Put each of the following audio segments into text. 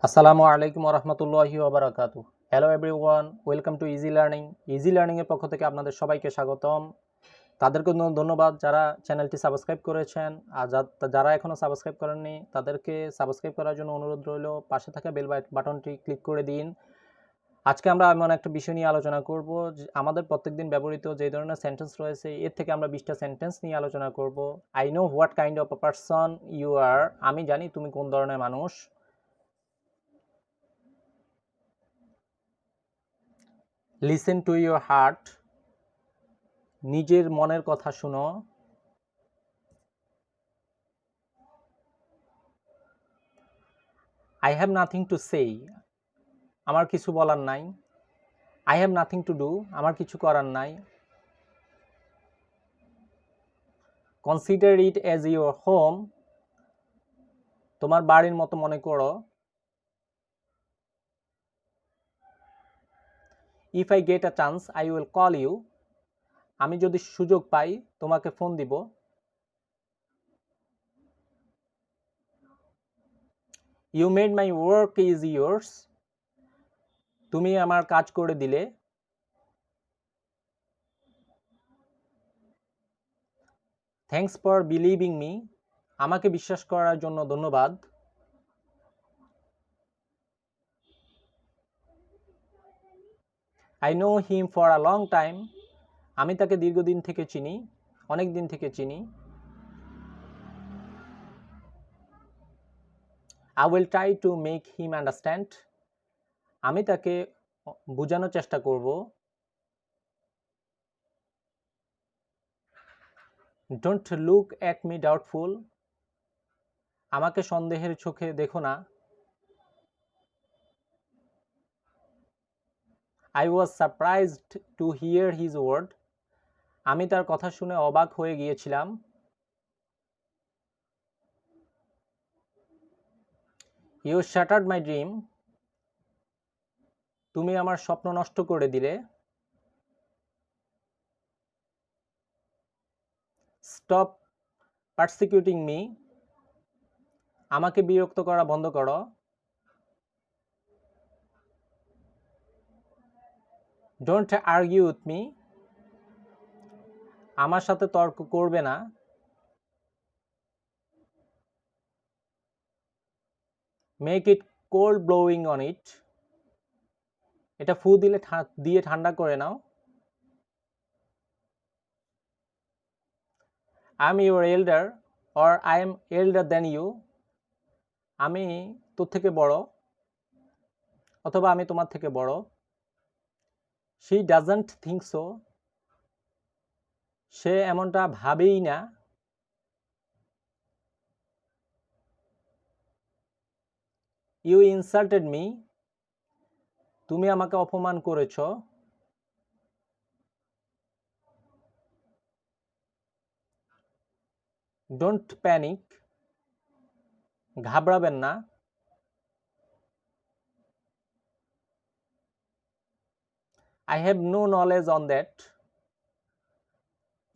আসসালামু আলাইকুম রহমতুল্লাহি ওবারাকাতু। Hello everyone, welcome to Easy Learning. Easy লার্নিংয়ের পক্ষ থেকে আপনাদের সবাইকে স্বাগতম। তাদেরকে ধন্যবাদ যারা চ্যানেলটি সাবস্ক্রাইব করেছেন, আর যারা এখনও সাবস্ক্রাইব করেননি তাদেরকে সাবস্ক্রাইব করার জন্য অনুরোধ রইল। পাশে থাকা বেল বাটনটি ক্লিক করে দিন। আজকে আমরা এমন একটা বিষয় নিয়ে আলোচনা করব যে আমাদের প্রত্যেকদিন ব্যবহৃত যে ধরনের সেন্টেন্স রয়েছে এর থেকে আমরা 20টা সেন্টেন্স নিয়ে আলোচনা করব। I know what kind of a person you are. আমি জানি তুমি কোন ধরনের মানুষ। Listen to your heart. নিজের মনের কথা শুনো। আই হ্যাভ নাথিং টু সেই। আমার কিছু বলার নাই। I have nothing to do. আমার কিছু করার নাই। Consider it as your home. তোমার বাড়ির মতো মনে করো। If I get a chance I will call you. আমি যদি সুযোগ পাই তোমাকে ফোন দিব। You made my work is yours. তুমি আমার কাজ করে দিলে। Thanks for believing me. আমাকে বিশ্বাস করার জন্য ধন্যবাদ। I know him for a long time. আমি তাকে দীর্ঘদিন থেকে চিনি, অনেক দিন থেকে চিনি। I will try to make him understand. আমি তাকে বোঝানোর চেষ্টা করব। Don't look at me doubtful. আমাকে সন্দেহের চোখে দেখো না। I was surprised to hear his word. আমি তার কথা শুনে অবাক হয়ে গিয়েছিলাম। You shattered my dream. তুমি আমার স্বপ্ন নষ্ট করে দিলে। Stop persecuting me. আমাকে বিরক্ত করা বন্ধ করো। Don't argue with me. আমার সাথে তর্ক করবে না। Make it cold blowing on it. এটা ফু দিয়ে ঠান্ডা করে নাও। I am your elder or I am elder than you. আমি তোর থেকে বড় অথবা আমি তোমার থেকে বড়। She doesn't think so. সে এমনটা ভাবেই না। You insulted me. তুমি আমাকে অপমান করেছ। Don't panic. ঘাবড়াবেন না। I have no knowledge on that.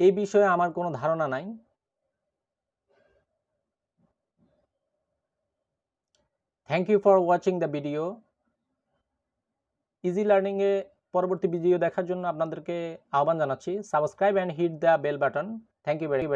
এই বিষয়ে আমার কোনো ধারণা নাই। Thank you for watching the video. Easy লার্নিংয়ে পরবর্তী ভিডিও দেখার জন্য আপনাদেরকে আহ্বান জানাচ্ছি। Subscribe and hit the bell button. Thank you very much.